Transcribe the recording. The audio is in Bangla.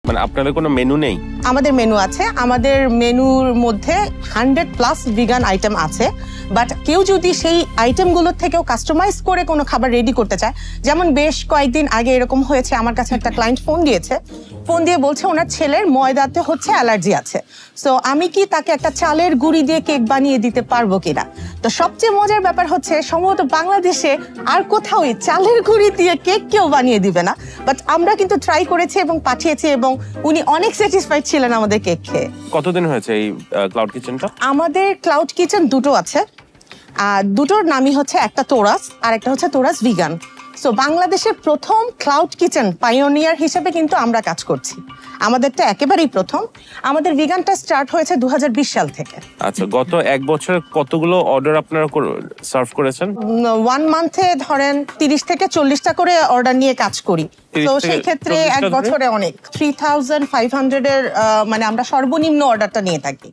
মানে আপনাদের কোনো মেনু নেই? আমাদের মেনু আছে, আমাদের মেনুর মধ্যে 100+ ভিগান আইটেম আছে, বাট কেউ যদি সেই আইটেমগুলোর থেকেও কাস্টমাইজ করে কোনো খাবার রেডি করতে চায়, যেমন বেশ কয়েকদিন আগে এরকম হয়েছে, আমার কাছে একটা ক্লায়েন্ট ফোন দিয়ে বলছে ওনার ছেলের ময়দাতে হচ্ছে অ্যালার্জি আছে, সো আমি কি তাকে একটা চালের গুঁড়ি দিয়ে কেক বানিয়ে দিতে পারবো কিনা। তো সবচেয়ে মজার ব্যাপার হচ্ছে সম্ভবত বাংলাদেশে আর কোথাও চালের গুঁড়ি দিয়ে কেক কেউ বানিয়ে দিবে না, বাট আমরা কিন্তু ট্রাই করেছি এবং পাঠিয়েছি এবং উনি অনেক স্যাটিসফাইড ছিলেন আমাদের কেক খেয়ে। কতদিন হয়েছে এই ক্লাউড কিচেনটা? আমাদের ক্লাউড কিচেন দুটো আছে, দুটোর নামই হচ্ছে একটা তোরাস আর একটা হচ্ছে তোরাস ভিগান। সো বাংলাদেশের প্রথম ক্লাউড কিচেন পাইওনিয়ার হিসেবে কিন্তু আমরা কাজ করছি, আমাদেরটা একেবারেই প্রথম। আমাদের ভিগানটা স্টার্ট হয়েছে 2020 সাল থেকে। আচ্ছা, গত এক বছরে কতগুলো অর্ডার আপনারা সার্ভ করেছেন? 1 মান্থে ধরেন 30 থেকে 40টা করে অর্ডার নিয়ে কাজ করি, তো সেই ক্ষেত্রে এক বছরে অনেক 3500 এর মানে আমরা সর্বনিম্ন অর্ডারটা নিয়ে থাকি।